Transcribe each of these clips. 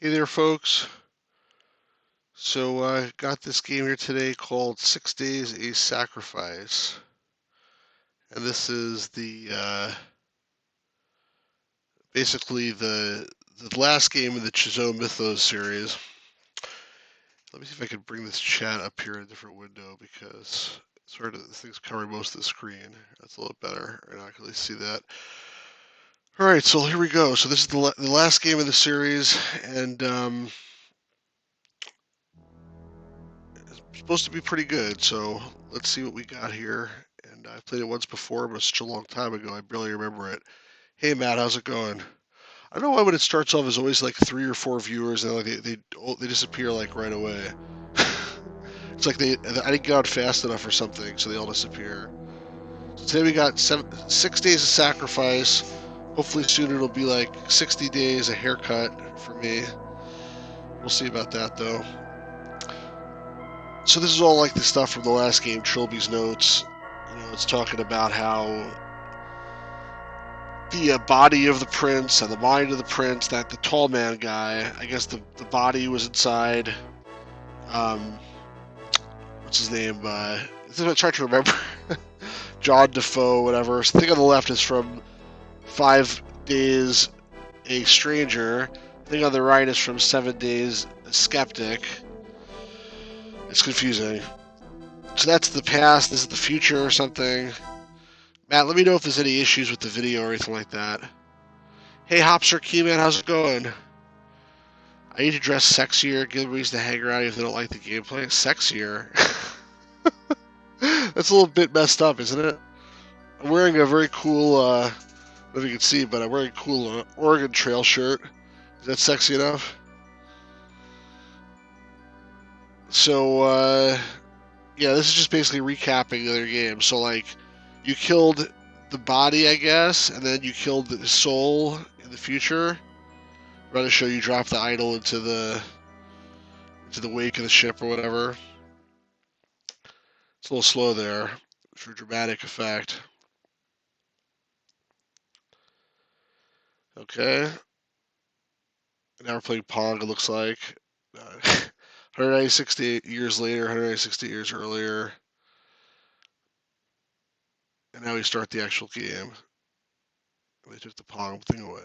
Hey there, folks. So I got this game here today called 6 Days a Sacrifice. And this is basically the last game in the Chzo Mythos series. Let me see if I can bring this chat up here in a different window because this thing's covering most of the screen. That's a little better, and I can at least see that. All right, so here we go. So this is the last game of the series, and it's supposed to be pretty good. So let's see what we got here. And I played it once before, but it's such a long time ago, I barely remember it. Hey Matt, how's it going? I don't know why when it starts off there's always like 3 or 4 viewers and like they disappear like right away. It's like I didn't get out fast enough or something, so they all disappear. So today we got 6 days of sacrifice. Hopefully soon it'll be like 60 days a haircut for me. We'll see about that though. So this is all like the stuff from the last game, Trilby's notes. You know, it's talking about how the body of the prince and the mind of the prince, that the tall man guy, I guess the body was inside, what's his name? This is what I'm trying to remember. John Defoe, whatever. So the thing on the left is from 5 Days a Stranger. The thing on the right is from 7 Days a Skeptic. It's confusing. So that's the past, this is the future or something. Matt, let me know if there's any issues with the video or anything like that. Hey, Hopster Keyman, how's it going? I need to dress sexier, give them reason to hang around if they don't like the gameplay. Sexier? That's a little bit messed up, isn't it? I'm wearing a very cool, I don't know if you can see, but I'm wearing a cool Oregon Trail shirt. Is that sexy enough? So, yeah, this is just basically recapping the other game. So, like, you killed the body, I guess, and then you killed the soul in the future. I'm going to show you drop the idol into the wake of the ship or whatever. It's a little slow there for dramatic effect. Okay. Now we're playing Pong, it looks like. 160 years later, 160 years earlier. And now we start the actual game. They took the Pong thing away.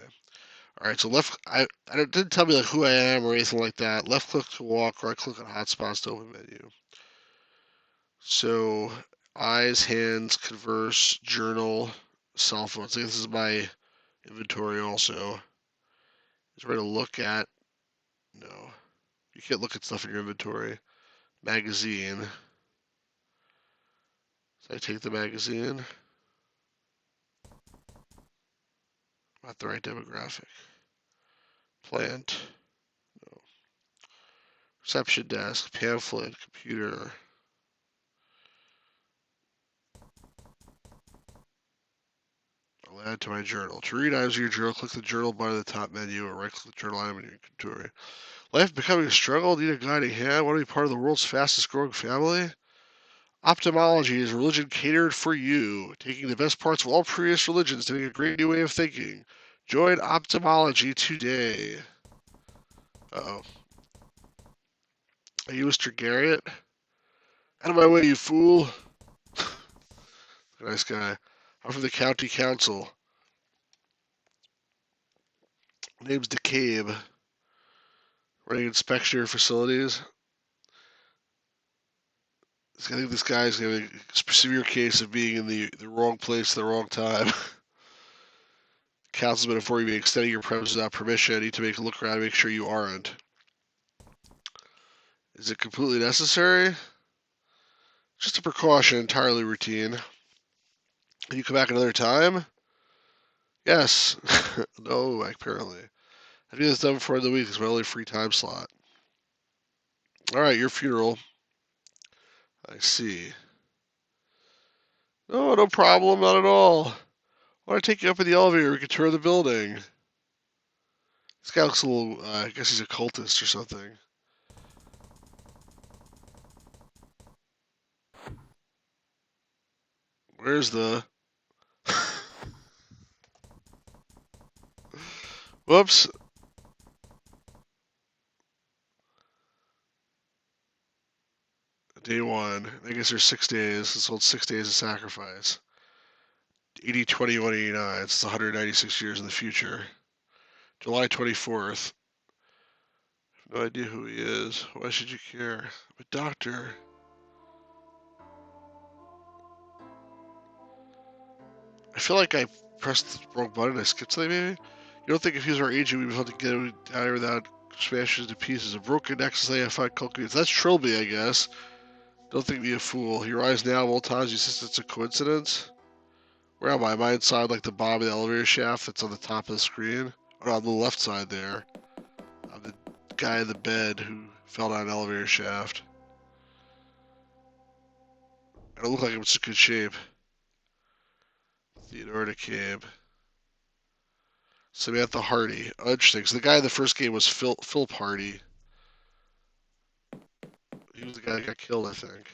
Alright, so I didn't tell me like who I am or anything like that. Left click to walk, right click on hotspots to open menu. So, eyes, hands, converse, journal, cell phone. So this is my inventory also. Is there to look at? No. You can't look at stuff in your inventory. Magazine. So I take the magazine. Not the right demographic. Plant. No. Reception desk. Pamphlet. Computer. I'll add to my journal. To read items in your journal, click the journal button at the top menu or right click the journal item in your inventory. Life becoming a struggle? Need a guiding hand? Want to be part of the world's fastest growing family? Ophthalmology is a religion catered for you, taking the best parts of all previous religions to make a great new way of thinking. Join ophthalmology today. Uh-oh. Are you Mr. Garrett? Out of my way, you fool. Nice guy. I'm from the county council. Name's DeCabe. Running inspection of your facilities. I think this guy's going to have a severe case of being in the wrong place at the wrong time. Councilman, before you be extending your premises without permission, I need to make a look around and make sure you aren't. Is it completely necessary? Just a precaution, entirely routine. Can you come back another time? Yes. No, apparently. I do this done before the week. It's my only free time slot. Alright, your funeral. I see. No, no problem, not at all. I want to take you up in the elevator. We can tour the building. This guy looks a little, I guess he's a cultist or something. Where's the... Whoops. Day 1. I guess there's 6 days. It's called 6 Days of Sacrifice. 80, 21, 89. It's 196 years in the future. July 24th. No idea who he is. Why should you care? I'm a doctor. I feel like I pressed the wrong button. I skipped something, maybe? You don't think if he was our agent, we'd be able to get him out here without smashing to pieces? A broken nexus AFI calculates. That's Trilby, I guess. Don't think me a fool. He rise now of all times. You insist it's a coincidence? Where am I? Am I inside like the bottom of the elevator shaft that's on the top of the screen? Or on the left side there? I'm the guy in the bed who fell down an elevator shaft. I don't look like I'm in such good shape. Theodore DeCabe. Samantha Hardy. Oh, interesting. So the guy in the first game was Philip Hardy. He was the guy that got killed, I think.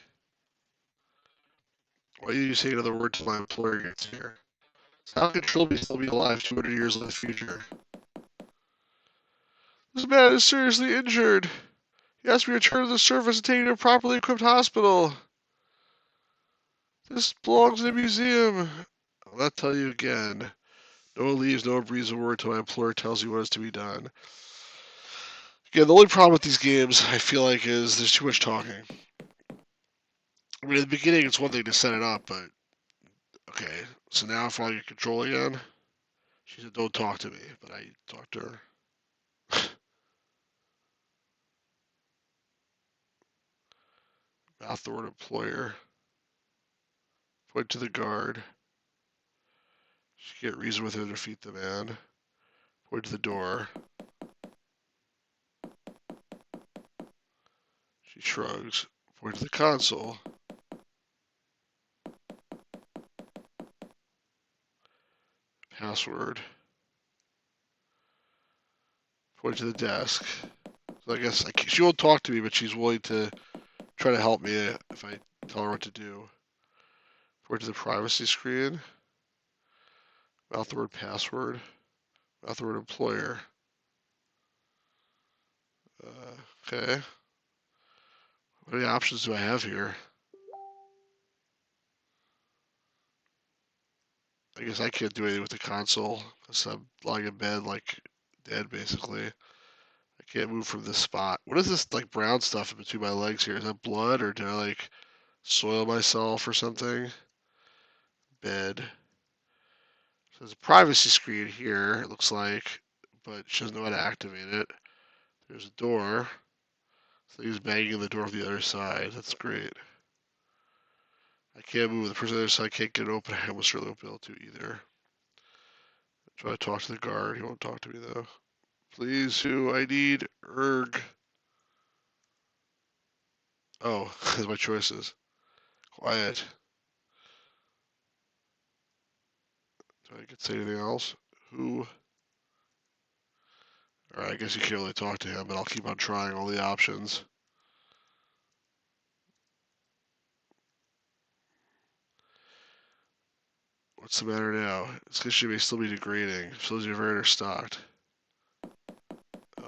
Why are you saying another word till my employer gets here? So how can Trilby still be alive 200 years in the future? This man is seriously injured. He has to be returned to the surface and taken to a properly equipped hospital. This belongs in a museum. I'll not tell you again. No one leaves, no one breathes a word till my employer tells you what is to be done. Again, the only problem with these games, I feel like, is there's too much talking. I mean, at the beginning, it's one thing to set it up, but okay. So now if I get control again, she said, "Don't talk to me," but I talked to her. Mouth the word employer. Point to the guard. She can't reason with her to defeat the man. Point to the door. She shrugs. Point to the console. Password. Point to the desk. So I guess she won't talk to me, but she's willing to try to help me if I tell her what to do. Point to the privacy screen. Mouth the word password. Mouth the word employer. Okay. What are the options do I have here? I guess I can't do anything with the console because I'm lying in bed like dead basically. I can't move from this spot. What is this like brown stuff in between my legs here? Is that blood or did I like soil myself or something? Bed. So there's a privacy screen here, it looks like, but she doesn't know how to activate it. There's a door. So he's banging the door from the other side. That's great. I can't move. The person on the other side can't get it open. I almost really won't be able to either. Try to talk to the guard. He won't talk to me though. Please, who? I need erg. Oh, that's my choices. Quiet. Do I get to say anything else? Who? Alright, I guess you can't really talk to him, but I'll keep on trying all the options. What's the matter now? This condition may still be degrading. Shows you're very understocked.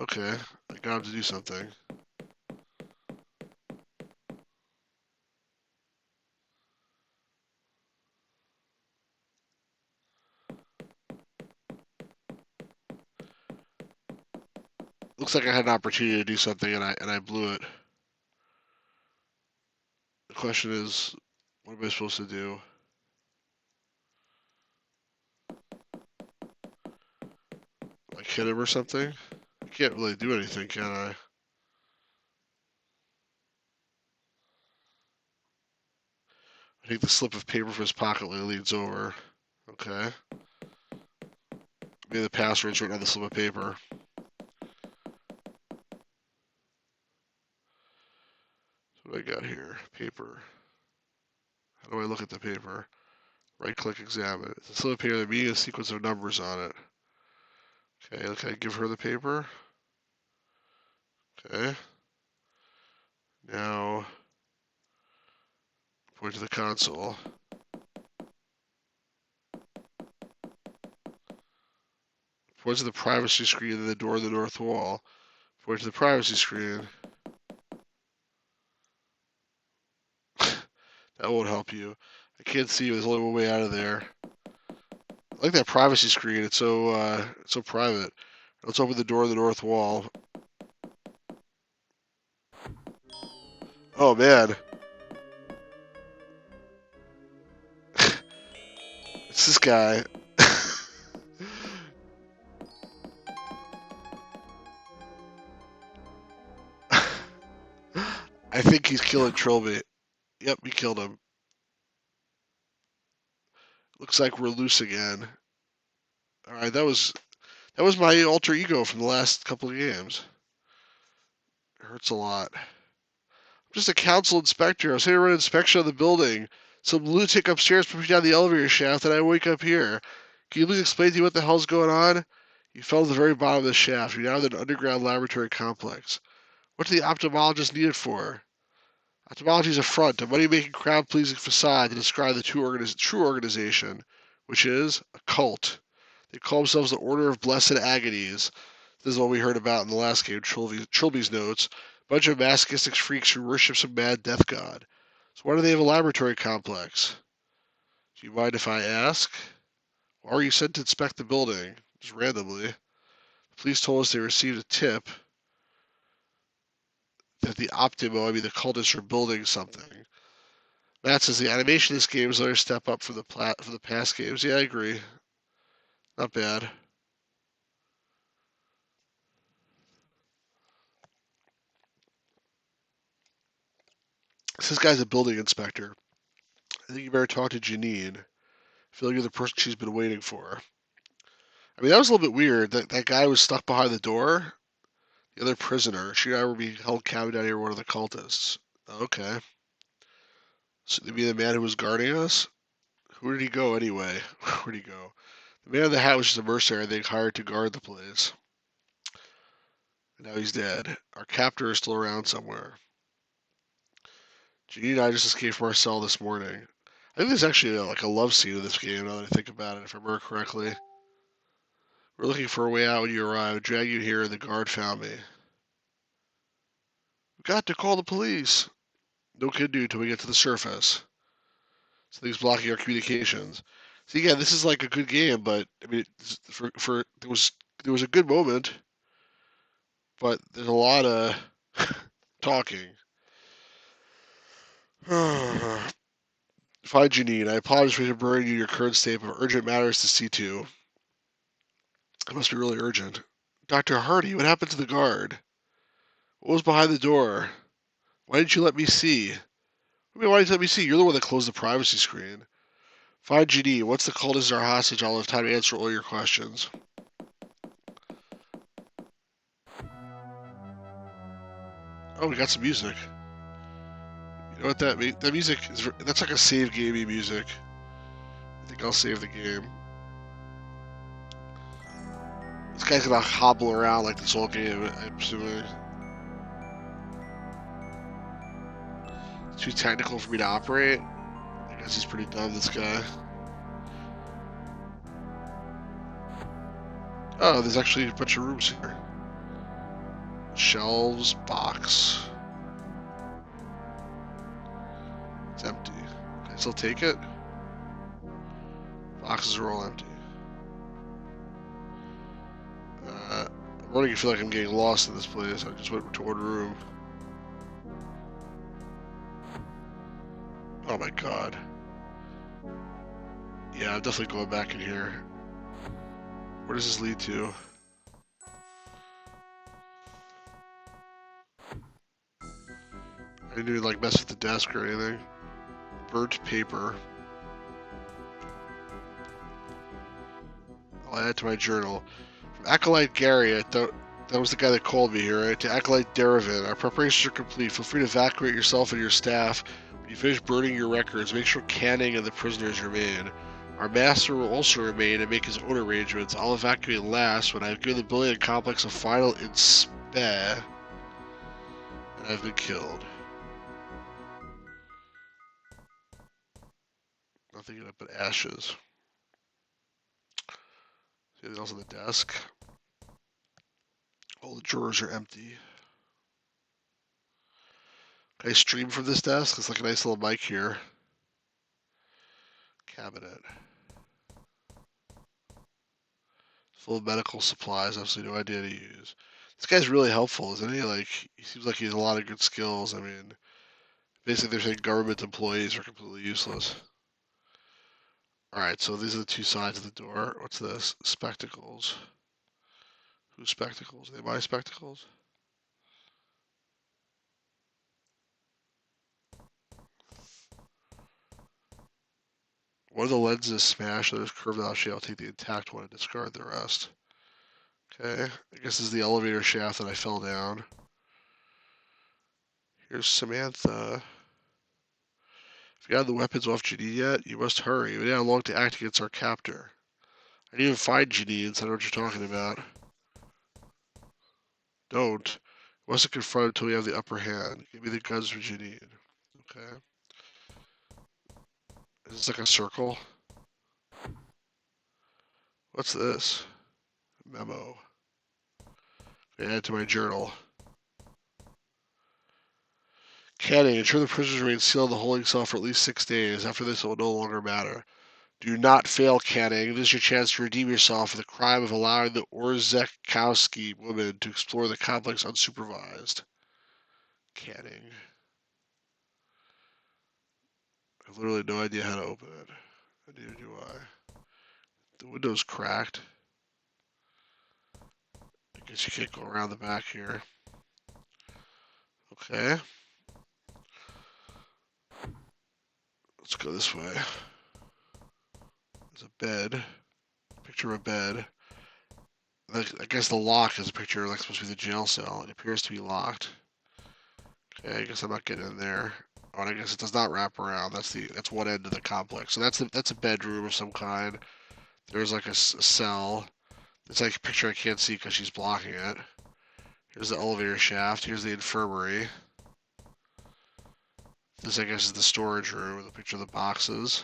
Okay, I got him to do something. Looks like I had an opportunity to do something and I blew it. The question is, what am I supposed to do? Like hit him or something? I can't really do anything, can I? I take the slip of paper from his pocket while he leans over. Okay. Maybe the password's written on the slip of paper. So what I got here? Paper. How do I look at the paper? Right click, examine it. It's a slip of paper with a meaning, a sequence of numbers on it. Okay, can I give her the paper? Okay. Now, point to the console. Point to the privacy screen and the door on the north wall. Point to the privacy screen. That won't help you. I can't see you. There's only one way out of there. I like that privacy screen. It's so private. Let's open the door on the north wall. Oh man. It's this guy. I think he's killing Trilby. Yep, we killed him. Looks like we're loose again. Alright, that was my alter ego from the last couple of games. It hurts a lot. I'm just a council inspector. I was here to run an inspection of the building. Some lunatic upstairs put me down the elevator shaft and I wake up here. Can you please explain to me what the hell's going on? You fell to the very bottom of the shaft. You're now in an underground laboratory complex. What do the ophthalmologists need it for? Ophthalmology is a front, a money-making, crowd-pleasing facade to describe the true organization, which is a cult. They call themselves the Order of Blessed Agonies. This is what we heard about in the last game, Trilby's notes. A bunch of masochistic freaks who worship some mad death god. So why do they have a laboratory complex? Do you mind if I ask? Why were you sent to inspect the building? Just randomly. The police told us they received a tip that the cultists are building something. Matt says the animation of this game is another step up from the past games. Yeah, I agree. Not bad. This guy's a building inspector. I think you better talk to Janine. I feel like you're the person she's been waiting for. I mean, that was a little bit weird. That guy was stuck behind the door. The other prisoner. She and I were being held captive down here by one of the cultists. Okay. So you mean the man who was guarding us? Who did he go anyway? Where'd he go? The man in the hat was just a mercenary they hired to guard the place. And now he's dead. Our captor is still around somewhere. Janine and I just escaped from our cell this morning. I think there's actually like a love scene in this game now that I think about it, if I remember correctly. We're looking for a way out when you arrived. Dragged you here and the guard found me. We got to call the police. No can do till we get to the surface. Something's blocking our communications. So yeah, this is like a good game, but I mean, there was a good moment, but there's a lot of talking. Fine, Janine. I apologize for burning you your current state of urgent matters to see to. It must be really urgent. Dr. Hardy, what happened to the guard? What was behind the door? Why didn't you let me see? I mean, why didn't you let me see? You're the one that closed the privacy screen. Fine, Janine. Once the cult is our hostage, I'll have time to answer all your questions. Oh, we got some music. You know what that means? That music is that's like a save gamey music. I think I'll save the game. This guy's gonna hobble around like this whole game, I'm assuming. It's too technical for me to operate. I guess he's pretty dumb, this guy. Oh, there's actually a bunch of rooms here. Shelves, box. It's empty. Can I still take it? Boxes are all empty. I'm running. I feel like I'm getting lost in this place. I just went to one room. Oh my god. Yeah, I'm definitely going back in here. Where does this lead to? I didn't like mess with the desk or anything. Burnt paper. I'll add it to my journal. From Acolyte Gary, that was the guy that called me here, right? To Acolyte Derevin, our preparations are complete. Feel free to evacuate yourself and your staff. When you finish burning your records, make sure Canning and the prisoners remain. Our master will also remain and make his own arrangements. I'll evacuate last when I've given the building and complex a final inspect, and I've been killed. Nothing but ashes. Anything else on the desk? All the drawers are empty. Can I stream from this desk? It's like a nice little mic here. Cabinet. Full of medical supplies, obviously no idea to use. This guy's really helpful, isn't he? Like, he seems like he has a lot of good skills. I mean, basically they're saying government employees are completely useless. Alright, so these are the two sides of the door. What's this? Spectacles. Whose spectacles? Are they my spectacles? One of the lenses is smashed, there's curved out shape. I'll take the intact one and discard the rest. Okay, I guess this is the elevator shaft that I fell down. Here's Samantha. If you have the weapons off Janine yet, you must hurry. We have long to act against our captor. I didn't even find Janine, so I know what you're talking about. Don't. You mustn't confront until we have the upper hand. Give me the guns for Janine. Okay. Is this like a circle? What's this? Memo. Add it to my journal. Canning. Ensure the prisoners remain sealed in the holding cell for at least 6 days. After this, it will no longer matter. Do not fail, Canning. This is your chance to redeem yourself for the crime of allowing the Orzechowski woman to explore the complex unsupervised. Canning. I have literally no idea how to open it. Neither do I. The window's cracked. I guess you can't go around the back here. Okay. Let's go this way. There's a bed. Picture of a bed. I guess the lock is a picture like supposed to be the jail cell. It appears to be locked. Okay, I guess I'm not getting in there. Oh, and I guess it does not wrap around. That's one end of the complex. So that's a bedroom of some kind. There's like a cell. It's like a picture I can't see because she's blocking it. Here's the elevator shaft. Here's the infirmary. This, I guess, is the storage room with a picture of the boxes.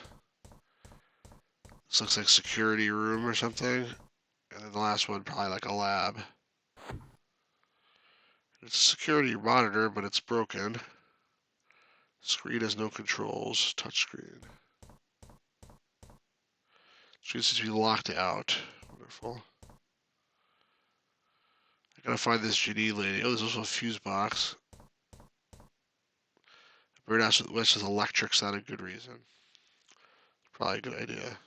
This looks like security room or something. And then the last one, probably like a lab. It's a security monitor, but it's broken. Screen has no controls. Touchscreen. Screen seems to be locked out. Wonderful. I gotta find this Janine lady. Oh, there's also a fuse box. Birdhouse with West is electric's not a good reason. Probably a good idea.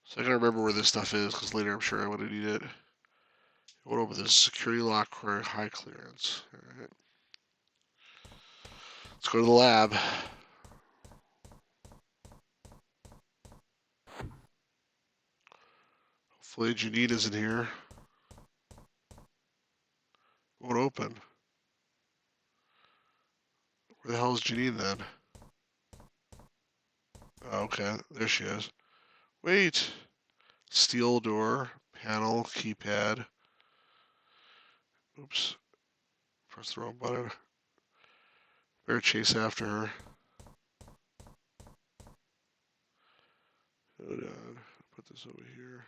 So I gotta remember where this stuff is, because later I'm sure I want to need it. What over this? Security lock for high clearance. Alright. Let's go to the lab. Hopefully Janine isn't here. Won't open. Where the hell is Janine then? Oh, okay, there she is. Wait! Steel door, panel, keypad. Oops. Press the wrong button. Better chase after her. Hold on. Put this over here.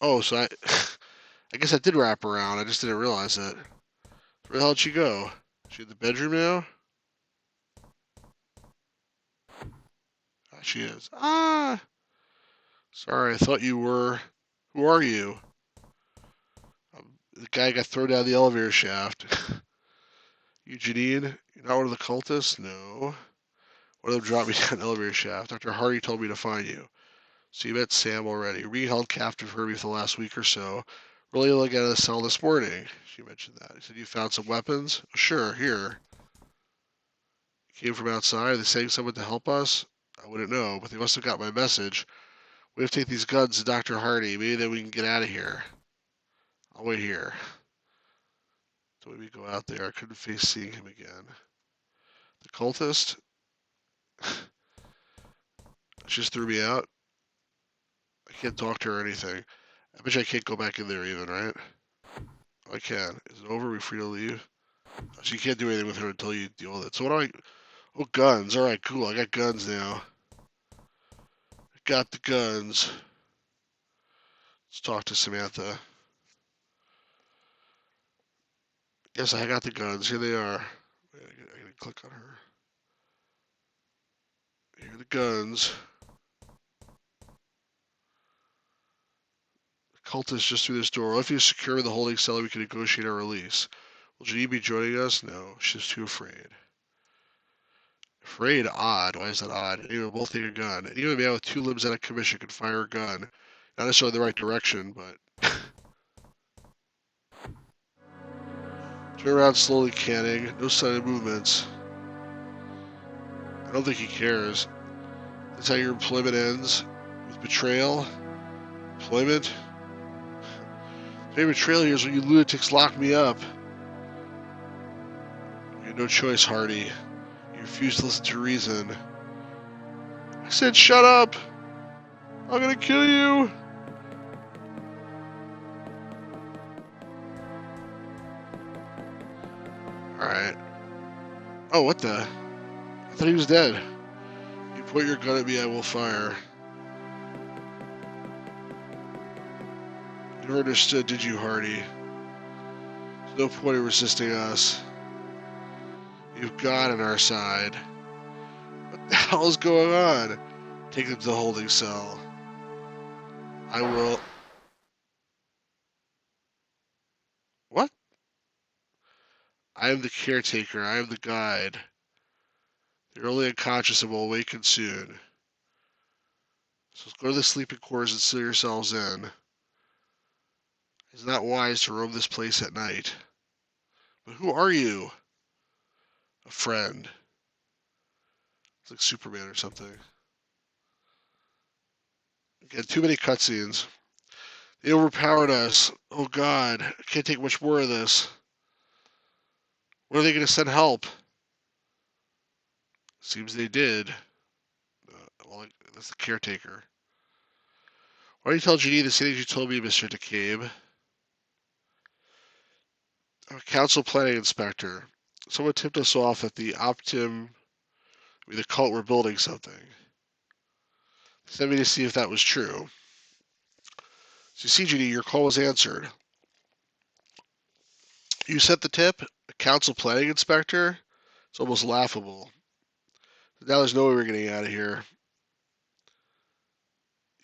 Oh, so I guess I did wrap around. I just didn't realize it. Where the hell did she go? She in the bedroom now? Ah, she is. Ah! Sorry, I thought you were. Who are you? The guy got thrown down the elevator shaft. You, Janine? You're not one of the cultists? No. One of them dropped me down the elevator shaft. Dr. Hardy told me to find you. So you met Sam already. Re held captive Herbie for the last week or so. Really only got out of the cell this morning. She mentioned that. He said, you found some weapons? Sure, here. Came from outside. Are they saying someone to help us? I wouldn't know, but they must have got my message. We have to take these guns to Dr. Hardy. Maybe then we can get out of here. I'll wait here. So we go out there. I couldn't face seeing him again. The cultist? She just threw me out. I can't talk to her or anything. I bet you I can't go back in there even, right? Oh, I can. Is it over? Are we free to leave? So you can't do anything with her until you deal with it. So what do I... Oh, guns. Alright, cool. I got guns now. got the guns. Let's talk to Samantha. Yes, I got the guns. Here they are. I gotta click on her. Here are the guns. The cultist just through this door. Well, if you secure the holding cell, we can negotiate our release. Will Janine be joining us? No, she's too afraid. Afraid? Odd. Why is that odd? Anyone both take a gun. Even a man with 2 limbs out of commission can fire a gun. Not necessarily in the right direction, but... Turn around slowly, Canning. No sign of movements. I don't think he cares. That's how your employment ends? With betrayal? Employment? Maybe betrayal here is when you lunatics lock me up. You had no choice, Hardy. You refused to listen to reason. I said shut up! I'm gonna kill you! Alright. Oh, what the? I thought he was dead. You point your gun at me, I will fire. You never understood, did you, Hardy? There's no point in resisting us. You've God on our side. What the hell is going on? Take them to the holding cell. I will... What? I am the caretaker. I am the guide. You're only unconscious and will awaken soon. So go to the sleeping quarters and seal yourselves in. It's not wise to roam this place at night. But who are you? A friend. It's like Superman or something. Again, too many cutscenes. They overpowered us. Oh God, I can't take much more of this. When are they going to send help? Seems they did. Well, that's the caretaker. Why don't you tell Janine the same things you told me, Mr. DeCabe? I'm a council planning inspector. Someone tipped us off that the the cult were building something. They sent me to see if that was true. So you see, Janine, your call was answered. You sent the tip? A council planning inspector? It's almost laughable. Now there's no way we're getting out of here.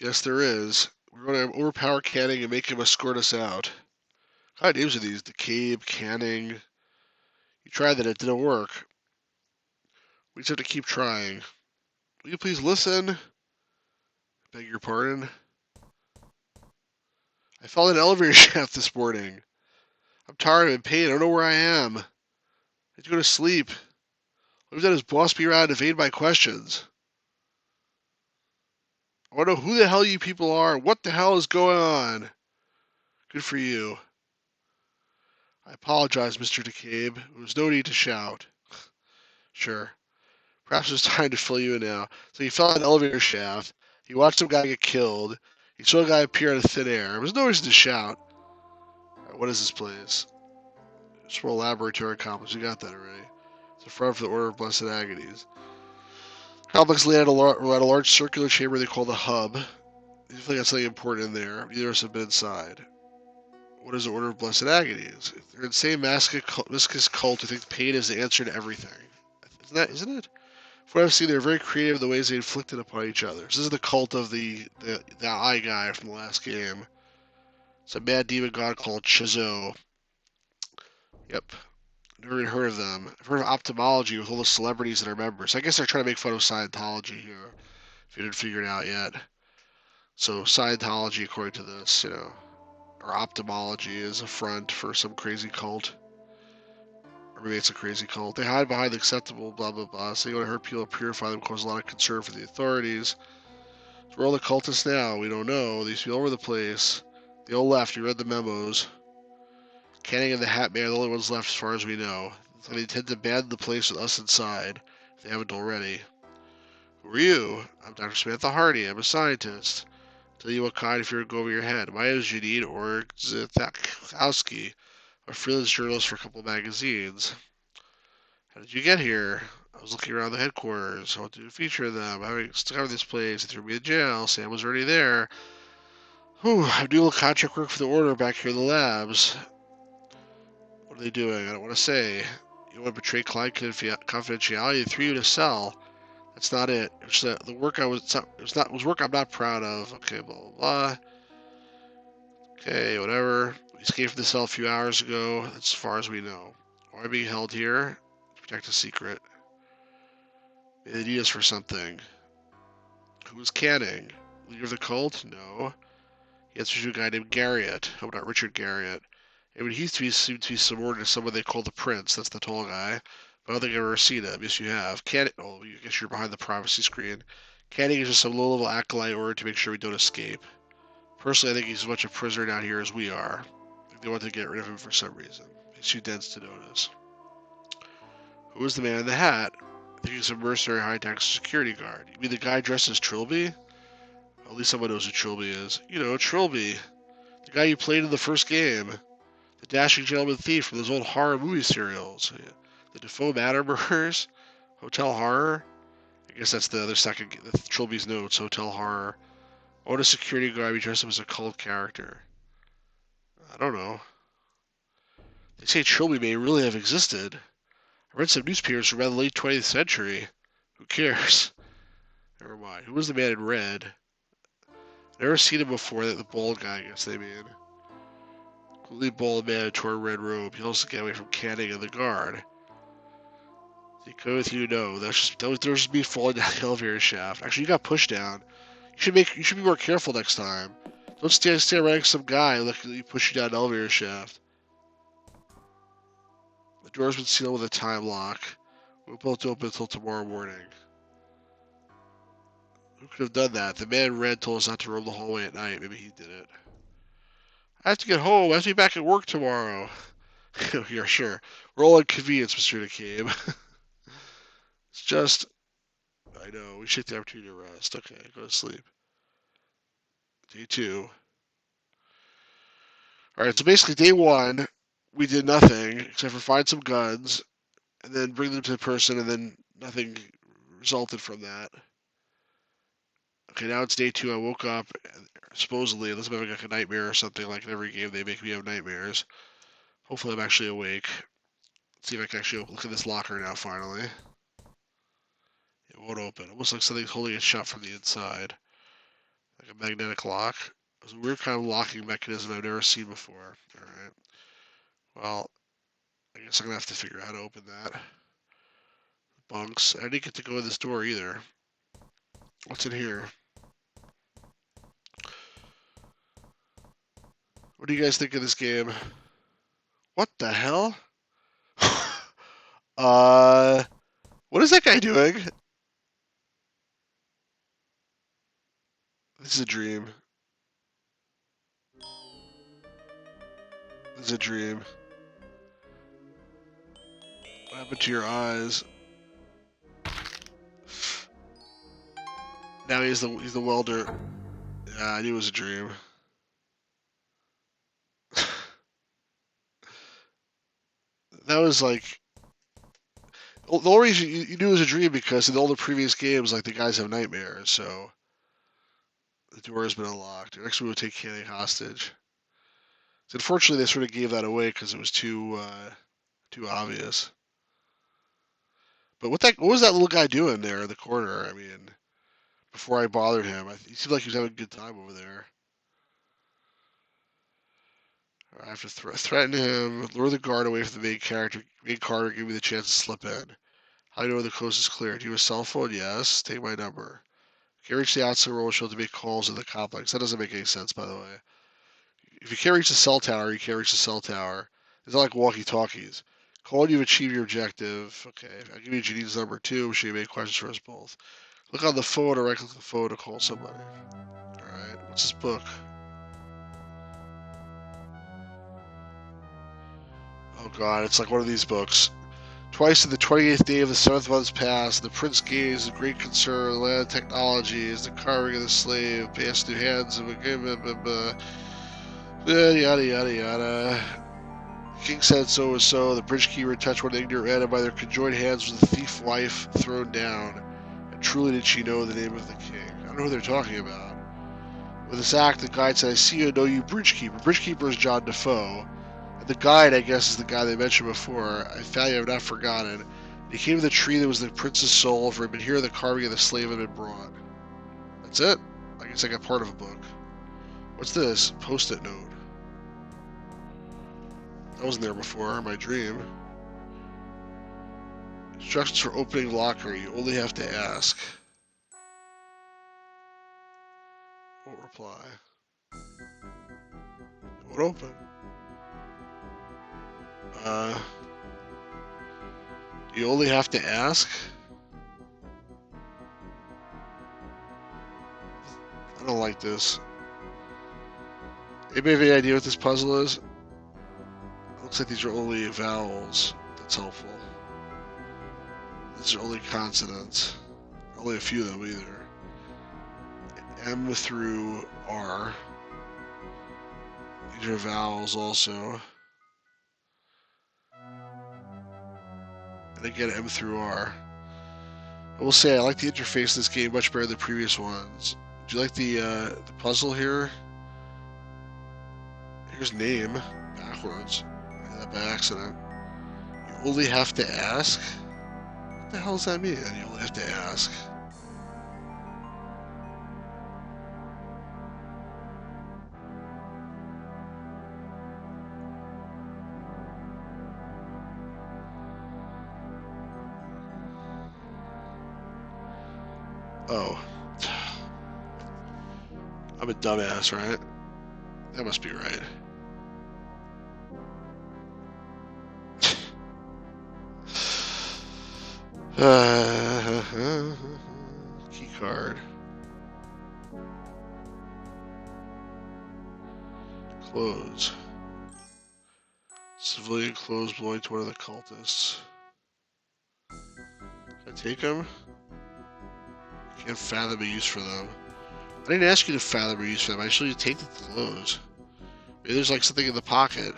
Yes, there is. We're going to overpower Canning and make him escort us out. What kind of names are these? DeCabe, Canning. You tried that, it didn't work. We just have to keep trying. Will you please listen? Beg your pardon? I fell in an elevator shaft this morning. I'm tired and in pain. I don't know where I am. I need to go to sleep. What if that is boss me around and evade my questions? I want to know who the hell you people are. What the hell is going on? Good for you. I apologize, Mr. DeCabe. There was no need to shout. Sure. Perhaps it's time to fill you in now. So he fell in an elevator shaft. He watched some guy get killed. He saw a guy appear out of thin air. There was no reason to shout. Right, what is this place? Small laboratory complex. We got that already. It's a front for the Order of Blessed Agonies. Complex laid at a large circular chamber they call the Hub. You definitely got something important in there. Neither of us have been inside. What is the Order of Blessed Agonies? They're an insane masochist cult who think pain is the answer to everything. Isn't it? From what I've seen, they're very creative in the ways they inflict it upon each other. So this is the cult of the eye guy from the last game. It's a mad demon god called Chzo. Yep. Never even heard of them. I've heard of ophthalmology with all the celebrities that are members. I guess they're trying to make fun of Scientology here, if you didn't figure it out yet. So Scientology, according to this, or ophthalmology is a front for some crazy cult. Or maybe it's a crazy cult. They hide behind the acceptable blah blah blah. So you want to hurt people, purify them, cause a lot of concern for the authorities. So where are all the cultists now? We don't know. They used to be all over the place. They all left. You read the memos. Canning and the Hat Man are the only ones left as far as we know. So they intend to abandon the place with us inside, if they haven't already. Who are you? I'm Dr. Samantha Hardy. I'm a scientist. Tell you what kind if you're go over your head. My name is Janine Orgzakowski, a freelance journalist for a couple magazines. How did you get here? I was looking around the headquarters. I wanted to feature them. Having discovered this place, they threw me in jail. Sam was already there. Whew, I'm doing a little contract work for the Order back here in the labs. What are they doing? I don't want to say. You want to betray client confidentiality? They threw you in a cell. That's not it. It's the work it was work I'm not proud of. Okay, blah, blah, blah. Okay, whatever. We escaped from the cell a few hours ago. That's as far as we know. Why are we being held here? To protect a secret. Maybe they need us for something. Who was Canning? Leader of the cult? No. He answers to a guy named Garriott. Oh, not Richard Garriott. And when he seemed to be subordinate to someone they call the Prince. That's the tall guy. But I don't think I've ever seen him. Yes, you have. Canning. Oh, I guess you're behind the privacy screen. Canning is just some low-level acolyte order to make sure we don't escape. Personally, I think he's as much a prisoner down here as we are. I think they want to get rid of him for some reason. He's too dense to notice. Who is the man in the hat? I think he's a mercenary high-tech security guard. You mean the guy dressed as Trilby? At least someone knows who Trilby is. You know, Trilby. The guy you played in the first game. The dashing gentleman thief from those old horror movie serials. The Defoe Matter murders? Hotel Horror? I guess that's the other second, Trilby's notes, Hotel Horror. I want a security guard be dressed up as a cult character. I don't know. They say Trilby may really have existed. I read some newspapers from around the late 20th century. Who cares? Never mind. Who was the man in red? Never seen him before. The bald guy, I guess they mean. Completely bald man in a red robe. He also get away from Canning and the guard. Did he go with you? No. That was just me falling down the elevator shaft. Actually, you got pushed down. You should be more careful next time. Don't stand right next to some guy and let you push you down an elevator shaft. The door's been sealed with a time lock. We won't be able to open until tomorrow morning. Who could have done that? The man in red told us not to roam the hallway at night. Maybe he did it. I have to get home. I have to be back at work tomorrow. Yeah, sure. We're all inconvenienced, Mr. McCabe. It's just... I know. We should take the opportunity to rest. Okay, go to sleep. Day 2. Alright, so basically day 1, we did nothing except for find some guns and then bring them to the person, and then nothing resulted from that. Okay, now it's day 2. I woke up, and supposedly, unless I'm having like a nightmare or something, like in every game they make me have nightmares. Hopefully I'm actually awake. Let's see if I can actually look at this locker now, finally. It won't open. Almost like something's holding it shut from the inside. Like a magnetic lock. It was a weird kind of locking mechanism I've never seen before. Alright. Well, I guess I'm going to have to figure out how to open that. Bunks. I didn't get to go in this door either. What's in here? What do you guys think of this game? What the hell? What is that guy doing? This is a dream. This is a dream. What happened to your eyes? Now he's the welder. Yeah, I knew it was a dream. That was like... The only reason you knew it was a dream because in all the previous games, like, the guys have nightmares, so... The door has been unlocked. Next we would take Canning hostage. So unfortunately, they sort of gave that away because it was too obvious. But what was that little guy doing there in the corner? I mean, before I bothered him, he seemed like he was having a good time over there. I have to threaten him, lure the guard away from the main character, give me the chance to slip in. How do you know the coast is clear? Do you have a cell phone? Yes. Take my number. Can't reach the outside roll show to make calls in the complex. That doesn't make any sense, by the way. If you can't reach the cell tower, you can't reach the cell tower. It's not like walkie-talkies. Call when you've achieved your objective. Okay, I'll give you Janine's number too. I'm sure you make questions for us both. Look on the phone or right-click the phone to call somebody. Alright, what's this book? Oh god, it's like one of these books. Twice in the 28th day of the 7th month's past, the prince gazed with great concern, the land of technology, as the carving of the slave passed through hands of a yada yada yada. The king said so was so. The bridge keeper touched one ignorant man, and by their conjoined hands was the thief wife thrown down. And truly did she know the name of the king. I don't know who they're talking about. With this act, the guide said, I see you know you bridge keeper. Bridge keeper is John Defoe. And the guide, I guess, is the guy they mentioned before. I found you have not forgotten. And he came to the tree that was the prince's soul, for it had been here the carving of the slave had been brought. That's it? I guess I got part of a book. What's this? Post-it note. That wasn't there before in my dream. Instructions for opening locker. You only have to ask. Won't reply. It won't open. You only have to ask? I don't like this. Anybody have any idea what this puzzle is? It looks like these are only vowels. That's helpful. These are only consonants. Only a few of them either. M through R. These are vowels also. And again, M through R. I will say I like the interface of this game much better than the previous ones. Do you like the puzzle here? Here's name backwards. I did that by accident. You only have to ask? What the hell does that mean? You only have to ask. Oh. I'm a dumbass, right? That must be right. Key card. Clothes. Civilian clothes belonging to one of the cultists. Can I take them? Can't fathom a use for them. I didn't ask you to fathom a use for them. I actually need to take the clothes. Maybe there's like something in the pocket.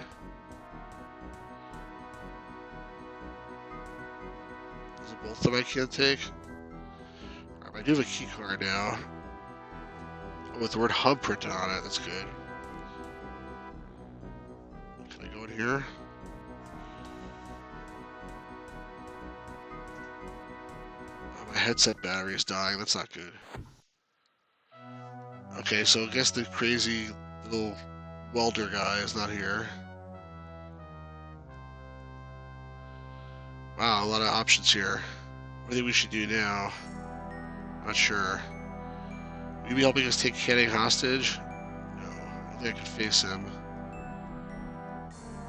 Is it both of them I can't take? Alright, I do have a key card now. Oh, with the word hub printed on it. That's good. Can I go in here? Oh, my headset battery is dying. That's not good. Okay, so I guess the crazy little welder guy is not here. Wow, a lot of options here. What do you think we should do now? Not sure. Will you be helping us take Canning hostage? No, I don't think I can face him.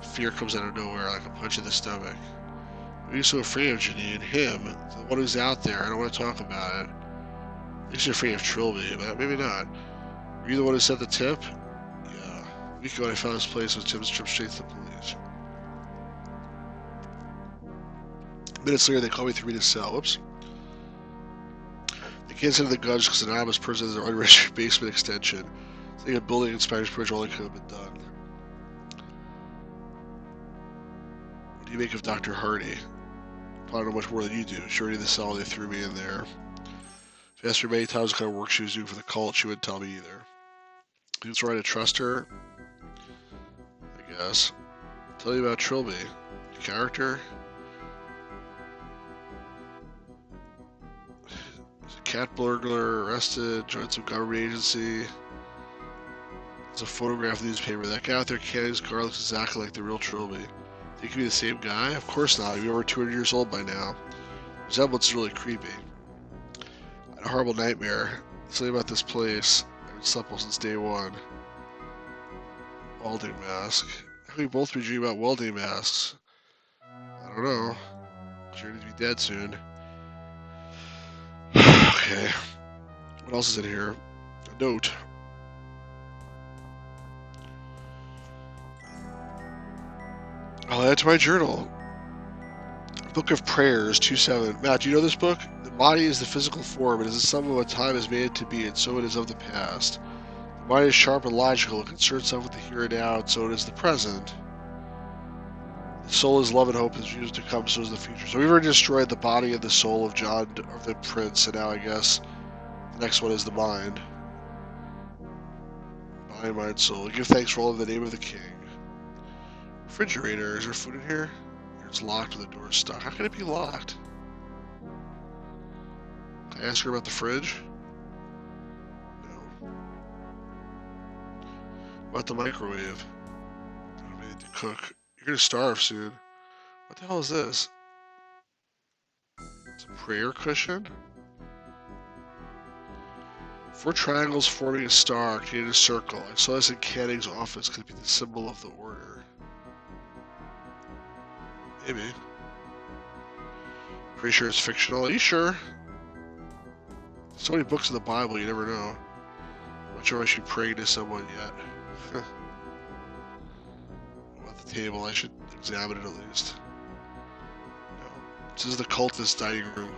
Fear comes out of nowhere like a punch in the stomach. What are you so afraid of, Janine? Him, the one who's out there. I don't want to talk about it. I think you're afraid of Trilby, but maybe not. Were you the one who sent the tip? Yeah. A week ago when I found this place was Tim's trip straight to the police. Minutes later, they called me through me to cell. Whoops. They can't send the guns because an anonymous person has their unregistered basement extension. So they got building inspector's bridge, all that could have been done. What do you make of Dr. Hardy? Probably know much more than you do. Sure, in the cell, they threw me in there. If you asked her many times what kind of work she was doing for the cult, she wouldn't tell me either. It's right to trust her, I guess. Tell you about Trilby. Character. He's a cat burglar, arrested, joined some government agency. There's a photograph in the newspaper. That guy out there carrying his car looks exactly like the real Trilby. Think he could be the same guy? Of course not. He'd be over 200 years old by now. The resemblance is really creepy. I had a horrible nightmare. Something about this place. Slept well since day one. Welding mask. How can we both be dreaming about welding masks? I don't know. Sure need to be dead soon. Okay. What else is in here? A note. I'll add it to my journal. Book of Prayers, 2-7. Matt, do you know this book? The body is the physical form. It is the sum of what time has made it to be, and so it is of the past. The mind is sharp and logical. It concerns itself with the here and now, and so it is the present. The soul is love and hope is used to come, so is the future. So we've already destroyed the body and the soul of John, of the prince, and now I guess the next one is the mind. Body, mind, soul. Give thanks for all in the name of the king. Refrigerator. Is there food in here? It's locked and the door's stuck. How can it be locked? Can I ask her about the fridge? No. About the microwave? I need to cook. You're gonna starve soon. What the hell is this? It's a prayer cushion? 4 triangles forming a star creating a circle. I saw this in Canning's office. Could it be the symbol of the order? Maybe. Pretty sure it's fictional. Are you sure? So many books in the Bible, you never know. I'm not sure I should pray to someone yet. At the table, I should examine it at least. No. This is the cultist dining room.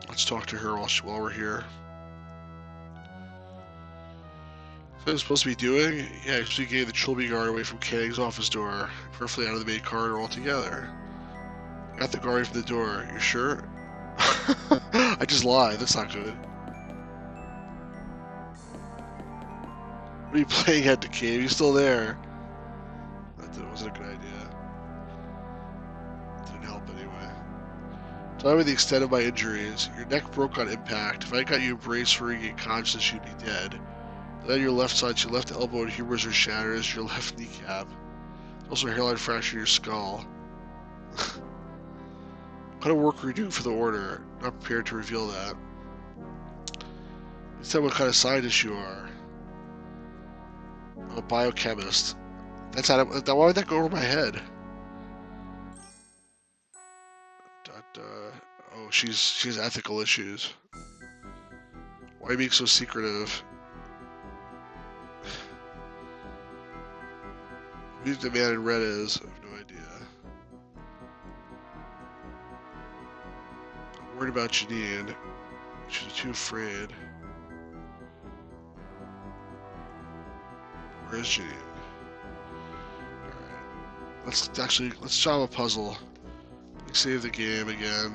Let's talk to her while we're here. What I'm supposed to be doing? Yeah, I actually gave the Trilby guard away from Canning's office door, perfectly out of the main corridor altogether. Got the guard from the door. You sure? I just lied. That's not good. What are you playing at the cave? He's still there. That wasn't a good idea. Didn't help anyway. Tell me the extent of my injuries. Your neck broke on impact. If I got you a brace for regain consciousness, you'd be dead. Then your left side, your left elbow and humerus are shattered as your left kneecap. There's also a hairline fracture in your skull. What kind of work are you doing for the order? Not prepared to reveal that. You said what kind of scientist you are. I'm a biochemist. That's out of, why would that go over my head? Oh, she has ethical issues. Why are you being so secretive? Who the man in red is? I have no idea. I'm worried about Janine. She's too afraid. Where is Janine? Alright. Let's solve a puzzle. Let me save the game again.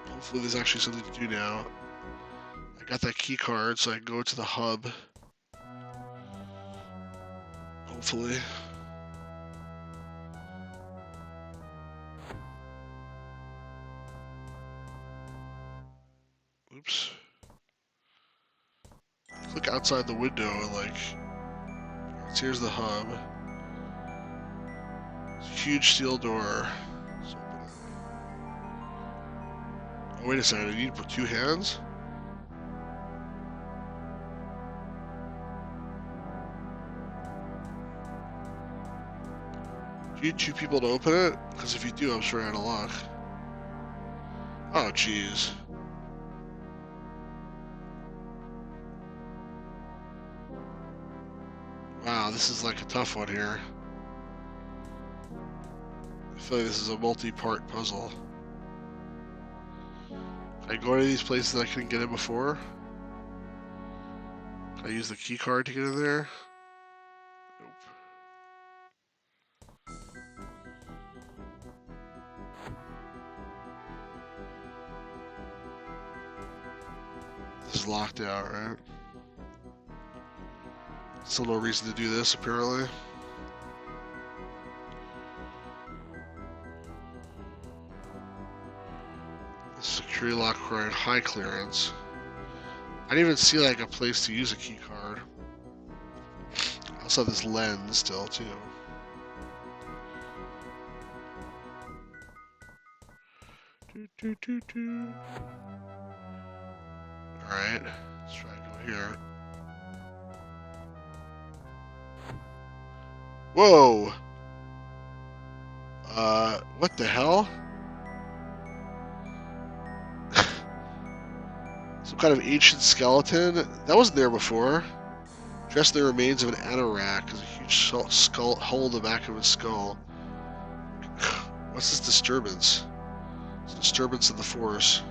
Hopefully there's actually something to do now. I got that key card so I can go to the hub. Hopefully. Oops. Click outside the window and like... Here's the hub. It's a huge steel door. Let's open it. Oh, wait a second. I need to put 2 hands? Do you need 2 people to open it? Because if you do, I'm sure out of luck. Oh, jeez. Wow, this is like a tough one here. I feel like this is a multi-part puzzle. Can I go to these places that I couldn't get in before? Can I use the key card to get in there? Nope. This is locked out, right? Still no reason to do this, apparently. Security lock required high clearance. I didn't even see like a place to use a key card. I also have this lens still too. Alright, let's try to go here. Whoa! What the hell? Some kind of ancient skeleton? That wasn't there before. Dressed in the remains of an anorak. There's a huge skull hole in the back of his skull. What's this disturbance? It's a disturbance in the force.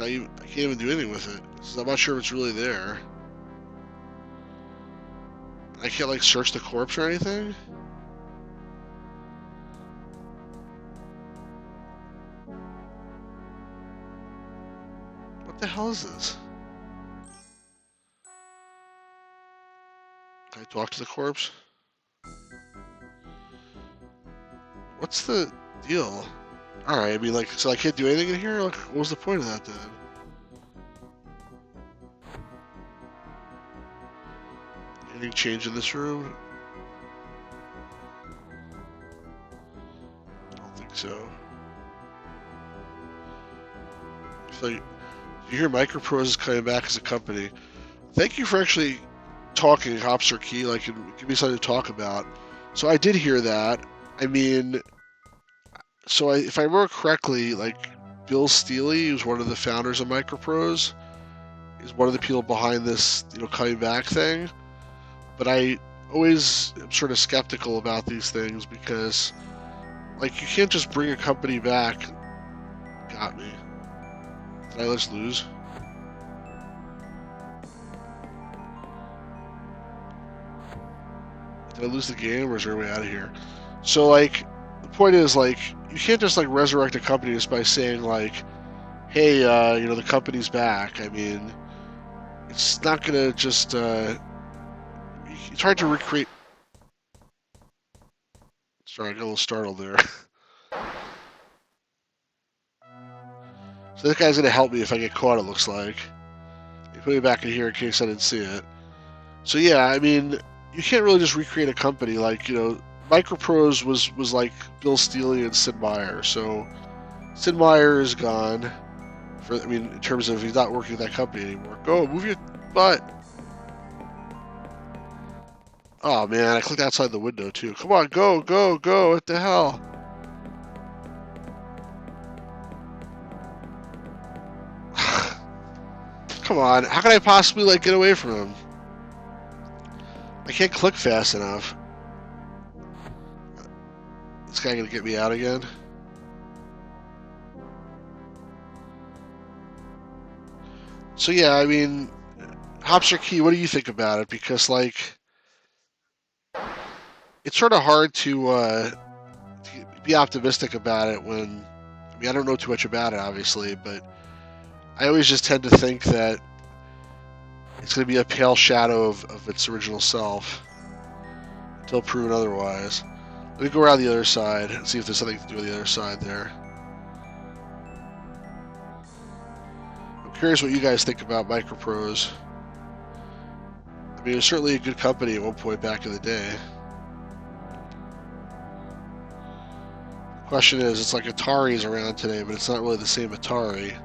I can't even do anything with it. I'm not sure if it's really there. I can't like search the corpse or anything. What the hell is this? Can I talk to the corpse? What's the deal? Alright, I mean, like, so I can't do anything in here? Like, what was the point of that then? Anything change in this room? I don't think so. So, you hear Microprose is coming back as a company. Thank you for actually talking, Hopster Key, like, and give me something to talk about. So I did hear that. I mean, so if I remember correctly, like, Bill Steely, who's one of the founders of Microprose, is one of the people behind this, coming back thing. But I always am sort of skeptical about these things because, like, you can't just bring a company back. Got me. Did I just lose? Did I lose the game, or is there a way out of here? So, like, the point is, like, you can't just, like, resurrect a company just by saying, like, hey, the company's back. I mean, it's not gonna just, it's hard to recreate. Sorry, I got a little startled there. So this guy's gonna help me if I get caught, it looks like. He put me back in here in case I didn't see it. So yeah, I mean, you can't really just recreate a company. Like, Microprose was like Bill Steely and Sid Meier. So Sid Meier is gone. In terms of he's not working at that company anymore. Go, move your butt. Oh man, I clicked outside the window too. Come on, go, go, go. What the hell? Come on, how can I possibly, like, get away from him? I can't click fast enough. This guy gonna get me out again? So yeah, I mean, Hopster Key, what do you think about it? Because, like, it's sort of hard to be optimistic about it when, I don't know too much about it, obviously, but I always just tend to think that it's going to be a pale shadow of its original self until proven otherwise. Let me go around the other side and see if there's something to do with the other side there. I'm curious what you guys think about Microprose. I mean, it was certainly a good company at one point back in the day. The question is, it's like Atari's around today, but it's not really the same Atari.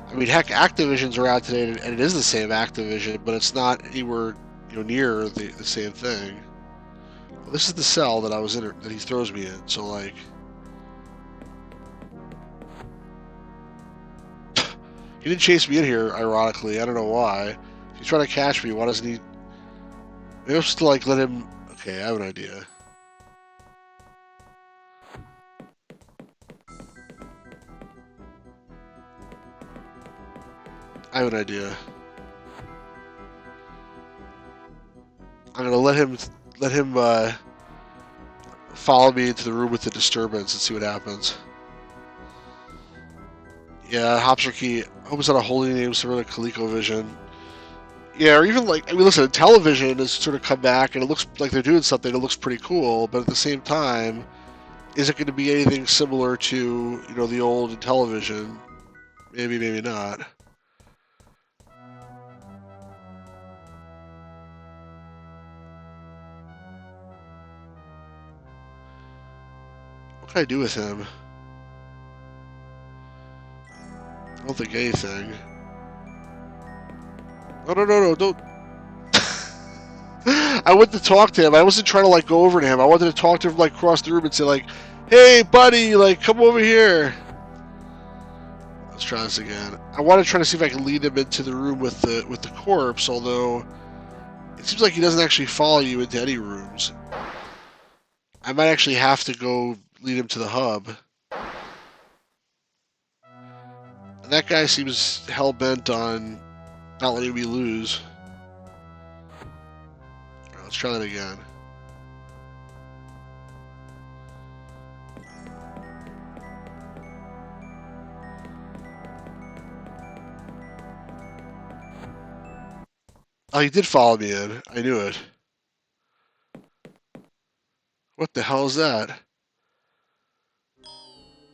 I mean, heck, Activision's around today, and it is the same Activision, but it's not anywhere near the same thing. Well, this is the cell that I was in, that he throws me in, so, like... He didn't chase me in here, ironically. I don't know why. If he's trying to catch me, why doesn't he... Maybe I'm supposed to, like, let him... Okay, I have an idea. I have an idea. I'm gonna let him follow me into the room with the disturbance and see what happens. Yeah, Hopster Key. I hope it's not a holding name similar to ColecoVision. Yeah, or even like, listen, television has sort of come back and it looks like they're doing something that looks pretty cool, but at the same time, is it going to be anything similar to, the old television? Maybe, maybe not. What can I do with him? I don't think anything. No, no, no, no, don't. I went to talk to him. I wasn't trying to, like, go over to him. I wanted to talk to him, like, across the room and say, like, hey, buddy, like, come over here. Let's try this again. I want to try to see if I can lead him into the room with the corpse, although it seems like he doesn't actually follow you into any rooms. I might actually have to go lead him to the hub. That guy seems hell-bent on not letting me lose. Alright, let's try that again. Oh, he did follow me in. I knew it. What the hell is that?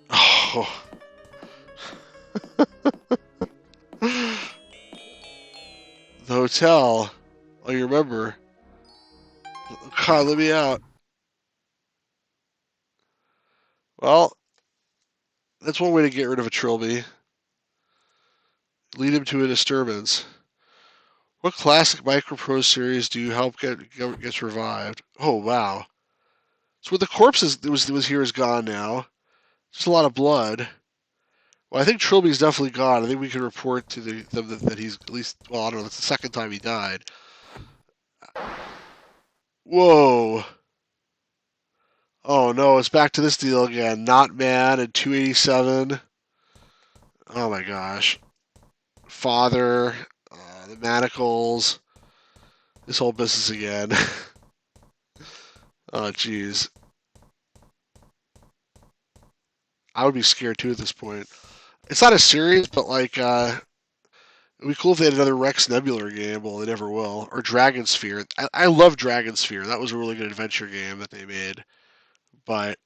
Oh. The hotel. Oh, you remember? God, let me out. Well, that's one way to get rid of a Trilby. Lead him to a disturbance. What classic Microprose series do you help gets revived? Oh, wow. So the corpse that was here is gone now. Just a lot of blood. Well, I think Trilby's definitely gone. I think we can report to them that he's at least, well, I don't know, that's the second time he died. Whoa. Oh no, it's back to this deal again. Not Man and 287. Oh my gosh. Father, the Manacles. This whole business again. Oh jeez. I would be scared too at this point. It's not a series, but like, it'd be cool if they had another Rex Nebular game. Well, they never will. Or Dragon Sphere. I love Dragon Sphere. That was a really good adventure game that they made. But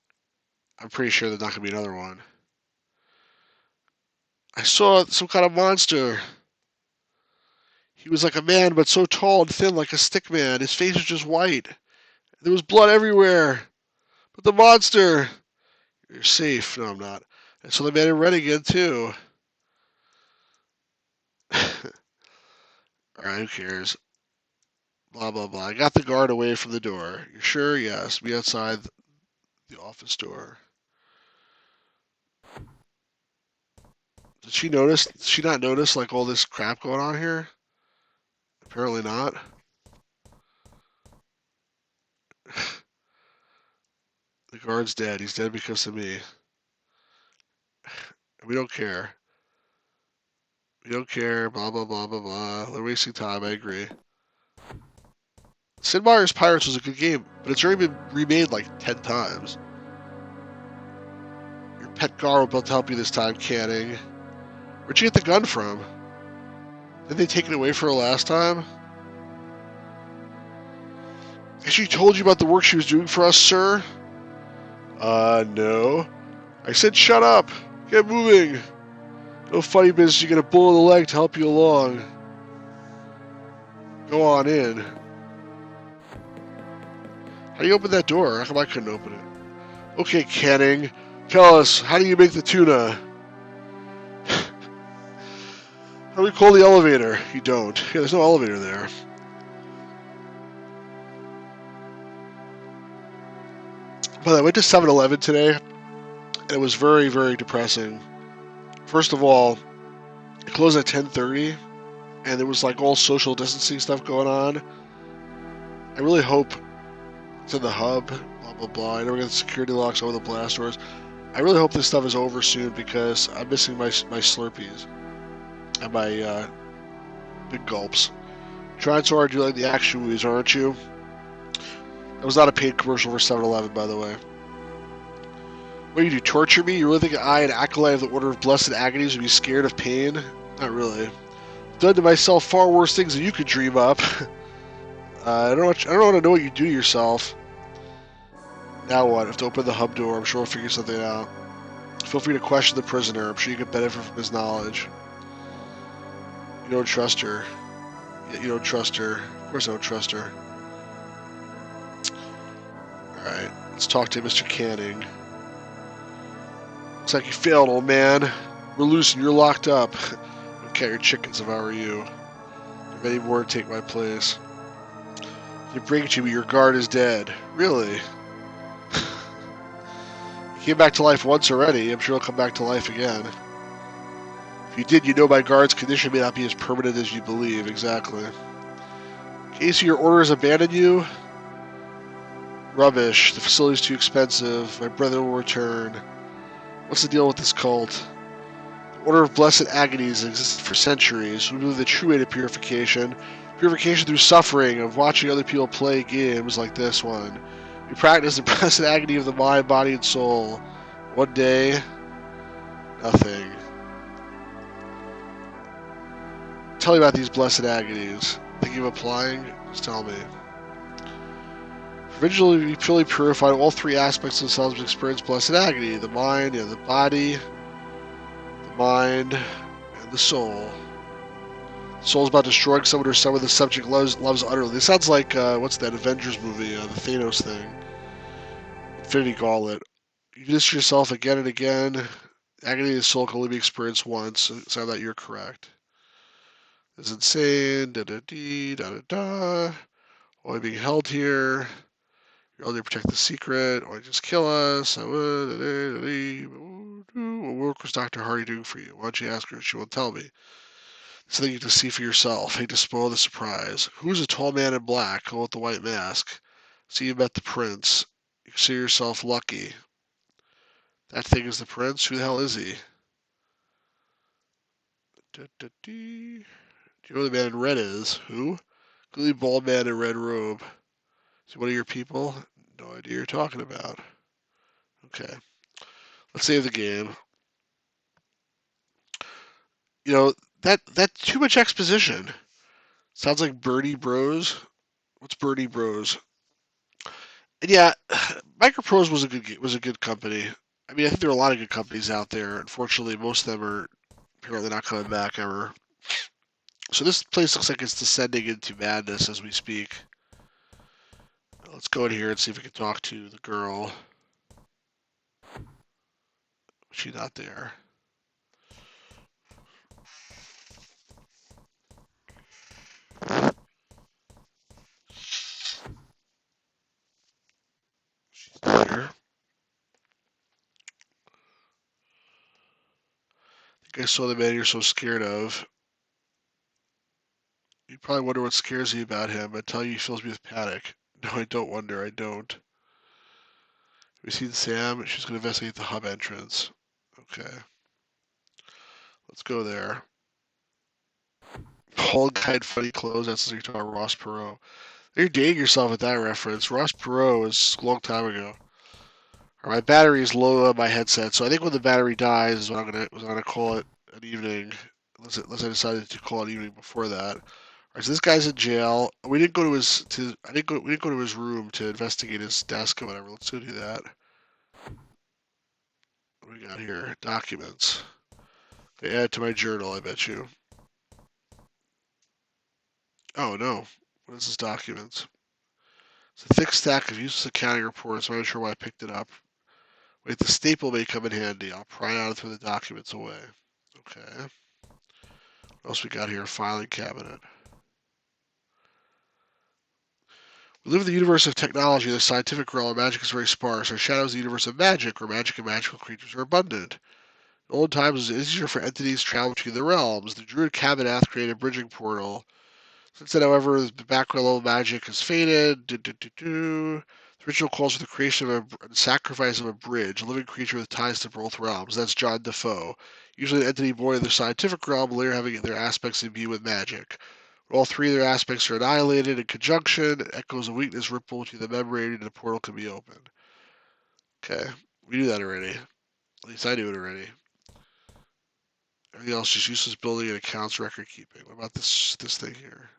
I'm pretty sure there's not going to be another one. I saw some kind of monster. He was like a man, but so tall and thin like a stick man. His face was just white. There was blood everywhere. But the monster... You're safe. No, I'm not. And so they made him red again, too. Alright, who cares? Blah, blah, blah. I got the guard away from the door. You sure? Yes. Be outside the office door. Did she notice? Did she not notice, like, all this crap going on here? Apparently not. The guard's dead. He's dead because of me. We don't care. We don't care. Blah, blah, blah, blah, blah. They're wasting time. I agree. Sid Meier's Pirates was a good game, but it's already been remade like 10 times. Your pet guard will be able to help you this time, Canning. Where'd you get the gun from? Did they take it away for her last time? Has she told you about the work she was doing for us, sir? No. I said shut up. Get moving. No funny business. You get a bull in the leg to help you along. Go on in. How do you open that door? How come I couldn't open it? Okay, Canning. Tell us, how do you make the tuna? How do we call the elevator? You don't. Yeah, there's no elevator there. But I went to 7-Eleven today, and it was very, very depressing. First of all, it closed at 10:30, and there was like all social distancing stuff going on. I really hope it's in the hub, blah, blah, blah. I never got the security locks over the blast doors. I really hope this stuff is over soon because I'm missing my Slurpees and my big gulps. Trying so hard to do like the action movies, aren't you? That was not a paid commercial for 7-Eleven, by the way. What do you do, torture me? You really think I, an acolyte of the Order of Blessed Agonies, would be scared of pain? Not really. I've done to myself far worse things than you could dream up. I don't want to know what you do to yourself. Now what? I have to open the hub door. I'm sure we'll figure something out. Feel free to question the prisoner. I'm sure you can benefit from his knowledge. You don't trust her. Yeah, you don't trust her. Of course I don't trust her. Alright, let's talk to Mr. Canning. Looks like you failed, old man. We're loose and you're locked up. I'd count your chickens if I were you. There are many more to take my place. You bring it to me, your guard is dead. Really? He came back to life once already. I'm sure he'll come back to life again. If you did, you know my guard's condition may not be as permanent as you believe. Exactly. In case your orders abandon you, rubbish. The facility's too expensive. My brother will return. What's the deal with this cult? The Order of Blessed Agonies existed for centuries. We believe the true way to purification. Purification through suffering, of watching other people play games like this one. We practice the blessed agony of the mind, body, and soul. One day, nothing. Tell me about these blessed agonies. Thinking of applying? Just tell me. Provisionally, we fully purified all three aspects of themselves experience blessed agony. The mind, the body, the mind, and the soul. The soul's about destroying someone or someone the subject loves utterly. This sounds like, what's that Avengers movie, the Thanos thing. Infinity Gauntlet. You do this to yourself again and again. Agony of the soul can only be experienced once, so that you're correct. It's insane. Da-da-dee, da-da-da. Only being held here. You're only to protect the secret. Or just kill us. What work was Dr. Hardy doing for you? Why don't you ask her? She won't tell me. Something you have to see for yourself. Hate to spoil the surprise. Who's a tall man in black? With the white mask. See, you met the prince. You consider yourself lucky. That thing is the prince? Who the hell is he? Do you know who the man in red is? Who? Clearly bald man in red robe. Is he one of your people? No idea what you're talking about. Okay. Let's save the game. You know, that's too much exposition. Sounds like Birdie Bros. What's Birdie Bros? And yeah, Microprose was a good company. I mean, I think there are a lot of good companies out there. Unfortunately, most of them are apparently not coming back ever. So this place looks like it's descending into madness as we speak. Let's go in here and see if we can talk to the girl. She's not there. She's not here. I think I saw the man you're so scared of. You probably wonder what scares you about him. I tell you, he fills me with panic. No, I don't wonder. I don't. We seen Sam. She's going to investigate the hub entrance. Okay. Let's go there. Bald guy in funny clothes. That's like you're talking about Ross Perot. You're dating yourself with that reference. Ross Perot was a long time ago. My battery is low on my headset, so I think when the battery dies is when I'm gonna call it an evening. Unless I decided to call it evening before that. Alright, so this guy's in jail. We didn't go to his we didn't go to his room to investigate his desk or whatever. Let's go do that. What do we got here? Documents. They add to my journal, I bet you. Oh no. What is this documents? It's a thick stack of useless accounting reports. I'm not sure why I picked it up. Wait, the staple may come in handy. I'll pry out and throw the documents away. Okay. What else we got here? Filing cabinet. We live in the universe of technology. The scientific realm, magic is very sparse. Our shadow is the universe of magic, where magic and magical creatures are abundant. In old times, it was easier for entities to travel between the realms. The druid Cabinath created a bridging portal. Since then, however, the background level magic has faded. The ritual calls for the creation of and sacrifice of a bridge, a living creature with ties to both realms. That's John Defoe. Usually an entity born in the scientific realm, later having their aspects imbued with magic. When all three of their aspects are annihilated in conjunction, echoes of weakness ripple between the membrane and the portal can be opened. Okay, we knew that already. At least I knew it already. Everything else just useless building and accounts record keeping. What about this thing here?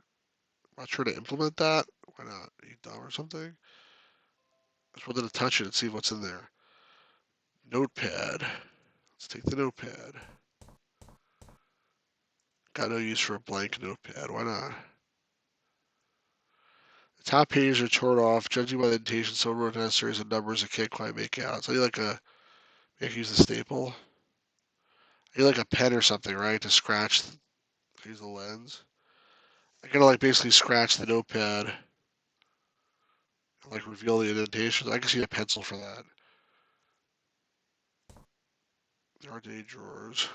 I'm not sure to implement that. Why not? Are you dumb or something? I just wanted to touch it and see what's in there. Notepad. Let's take the notepad. Got no use for a blank notepad. Why not? The top pages are torn off. Judging by the indentation, someone wrote down a series of numbers I can't quite make out. So I need like a. Maybe I can use the staple. I need like a pen or something, right? To scratch. Use the lens. I gotta like basically scratch the notepad. And, like reveal the indentations. I can see a pencil for that. There aren't any drawers.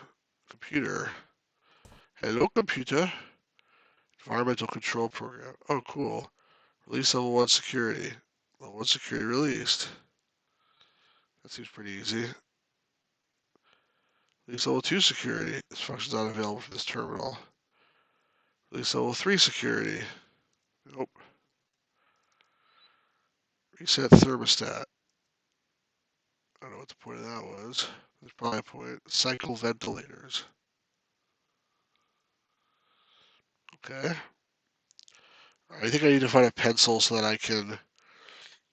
Computer. Hello, computer. Environmental control program. Oh, cool. Release level 1 security. Level 1 security released. That seems pretty easy. Release level 2 security. This function is not available for this terminal. Release level 3 security. Nope. Reset thermostat. I don't know what the point of that was. There's probably a point. Cycle ventilators. Okay. I think I need to find a pencil so that I can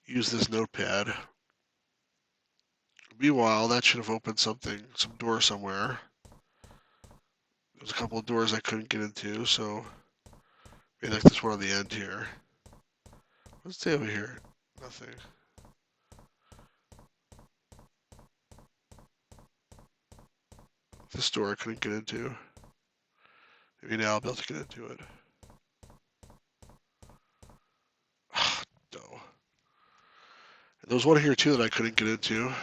use this notepad. Meanwhile, that should have opened something, some door somewhere. There's a couple of doors I couldn't get into, so maybe like this one on the end here. What's the over here? Nothing. This door I couldn't get into. Maybe now I'll be able to get into it. No. There was one here too that I couldn't get into.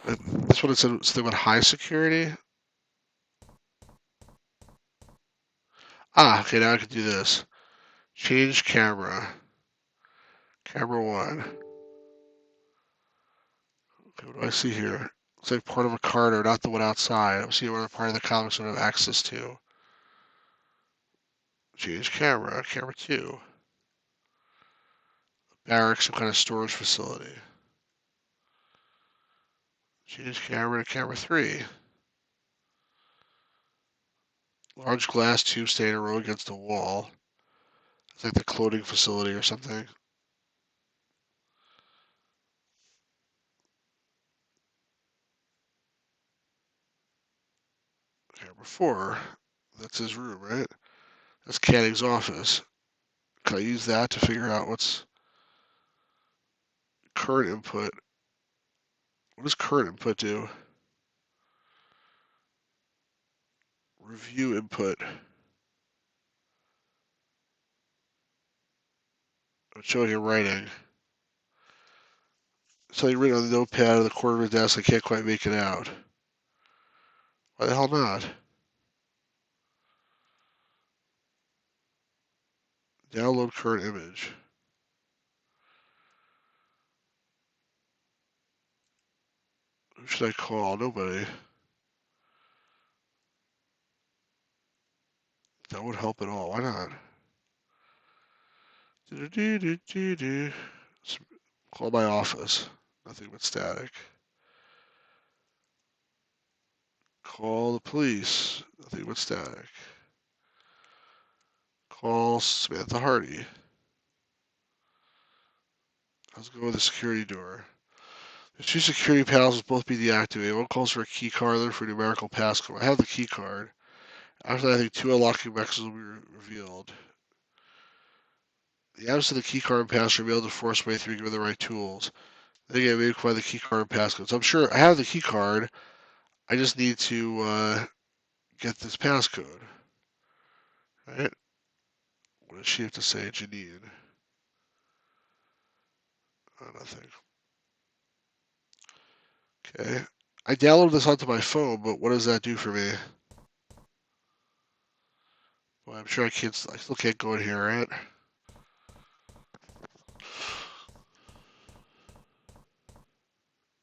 This one it said something about high security. Ah, okay, now I can do this. Change camera. Camera 1. Okay, what do I see here? It's like part of a corridor, not the one outside. I'm seeing where part of the comics would have access to. Change camera. Camera 2. Barracks, some kind of storage facility. Change camera to camera 3. Large glass tube staying in a row against the wall. It's like the clothing facility or something. Camera 4. That's his room, right? That's Canning's office. Can I use that to figure out what's current input? What does current input do? Review input. I'm showing you writing. So you written on the notepad on the corner of the desk. I can't quite make it out. Why the hell not? Download current image. Who should I call? Nobody. That would help at all. Why not? Call my office. Nothing but static. Call the police. Nothing but static. Call Samantha Hardy. Let's go with the security door. There's 2 security panels must both be deactivated. One calls for a key card, other for a numerical passcode. I have the key card. After that, I think 2 unlocking mechanisms will be revealed. The absence of the key card and passcode will be able to force my way through given the right tools. Then again, maybe find the key card and passcode. So I'm sure I have the key card. I just need to get this passcode. Right? What does she have to say, Janine? Oh, nothing. Okay. I downloaded this onto my phone, but what does that do for me? Well, I'm sure I still can't go in here, right?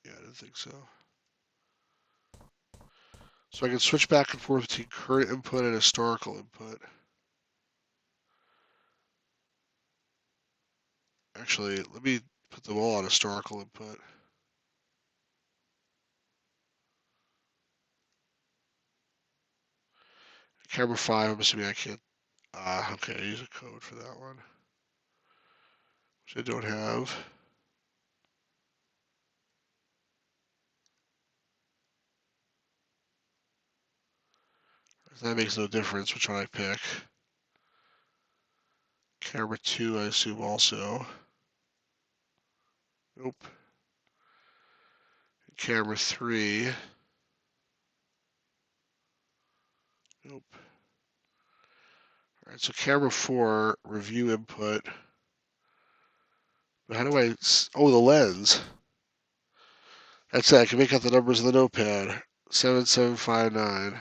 Yeah, I didn't think so. So I can switch back and forth between current input and historical input. Actually, let me put them all on historical input. Camera 5, I'm assuming I can't. Okay, I use a code for that one, which I don't have. That makes no difference which one I pick. Camera 2, I assume also. Nope. Camera 3. Nope. Alright, so camera 4, review input. But how do I... Oh, the lens. That's it. I can make out the numbers in the notepad. 7759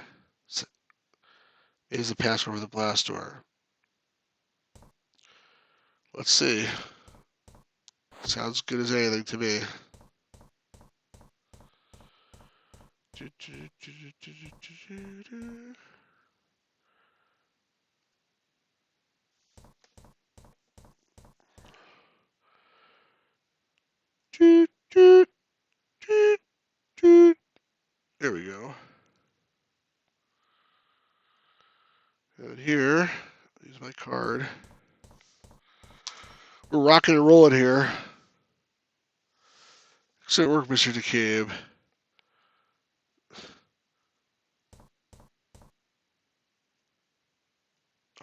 is the password for the blast door. Let's see. Sounds good as anything to me. There we go. And here, use my card. We're rocking and rolling here. Excellent work, Mr. DeCabe.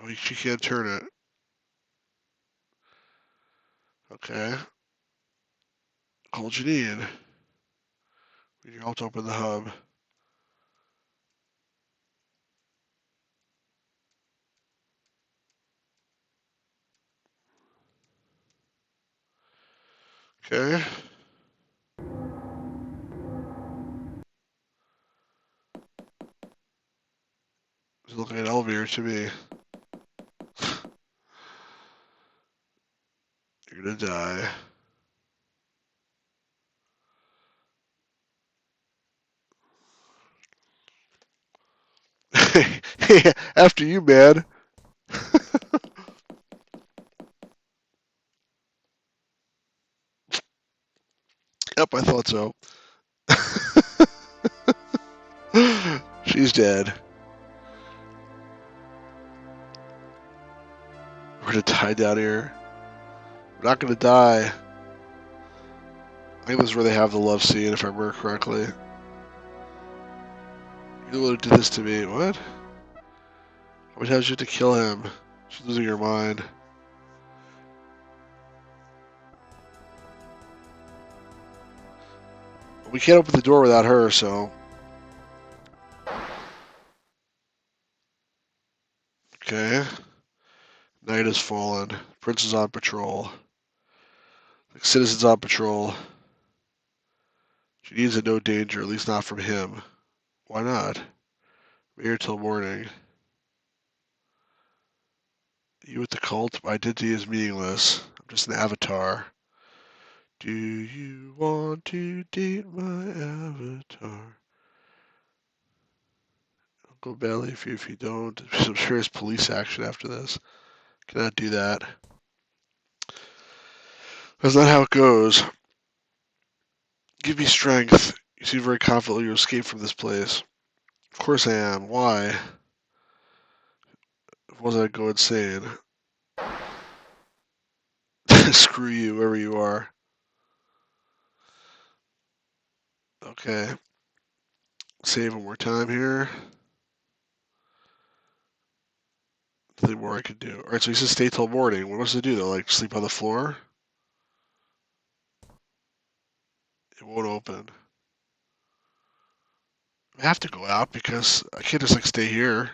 Oh, she can't turn it. Okay. Call what you need. We need help to open the hub. Okay. It's looking like an elevator to me. You're gonna die. After you, man. Yep, I thought so. She's dead. We're gonna die down here. We're not gonna die. I think this is where they have the love scene, if I remember correctly. You're the one who did this to me. What? How many times do you have to kill him? She's losing her mind. We can't open the door without her, so... Okay. Night has fallen. Prince is on patrol. The citizens on patrol. She needs to know danger, at least not from him. Why not? We're here till morning. You with the cult? My identity is meaningless. I'm just an avatar. Do you want to date my avatar? I'll go badly for you if you don't. There's some serious police action after this. Cannot do that. That's not how it goes. Give me strength. You seem very confident you'll escape from this place. Of course I am. Why? If wasn't I'd go insane. Screw you, wherever you are. Okay. Save one more time here. Nothing more I could do. Alright, so he says stay till morning. What else to do though? Like sleep on the floor? It won't open. I have to go out because I can't just like stay here.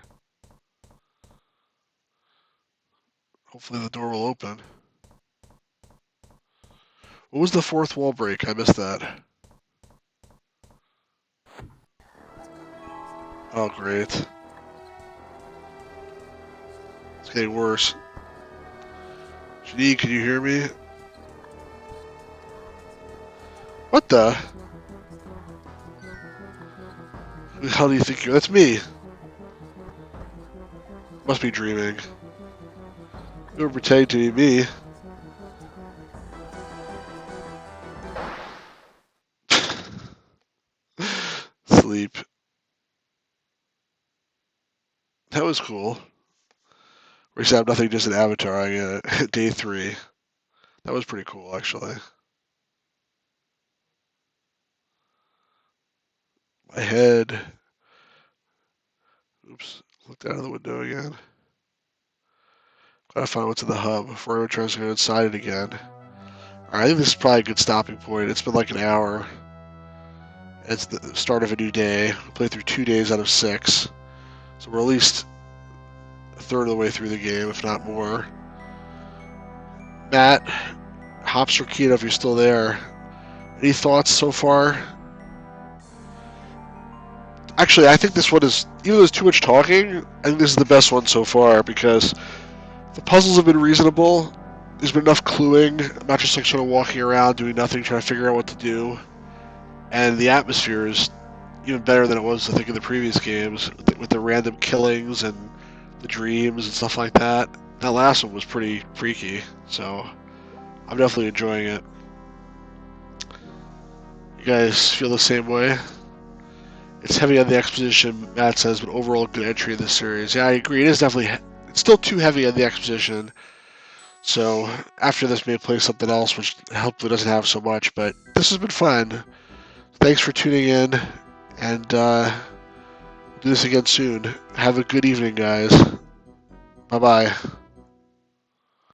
Hopefully the door will open. What was the fourth wall break? I missed that. Oh, great. It's getting worse. Janine, can you hear me? What the? Who the hell do you think you're? That's me. Must be dreaming. You were pretending to be me. Sleep. That was cool. We used to have nothing, just an avatar. I get it. Day 3. That was pretty cool, actually. My head. Oops. Looked out of the window again. Gotta find what's in the hub before everyone tries to go inside it again. Alright, I think this is probably a good stopping point. It's been like an hour. It's the start of a new day. We played through 2 days out of 6. So we're at least a third of the way through the game, if not more. Matt, Hops or Keto, if you're still there. Any thoughts so far? Actually, I think this one is, even though there's too much talking, I think this is the best one so far because the puzzles have been reasonable. There's been enough cluing. I'm not just like sort of walking around doing nothing, trying to figure out what to do. And the atmosphere is even better than it was, I think, in the previous games with the random killings and the dreams and stuff like that. That last one was pretty freaky, so I'm definitely enjoying it. You guys feel the same way? It's heavy on the exposition, Matt says, but overall good entry in this series. Yeah, I agree. It is definitely, it's still too heavy on the exposition. So after this, may play something else, which hopefully doesn't have so much. But this has been fun. Thanks for tuning in, and do this again soon. Have a good evening, guys. Bye bye.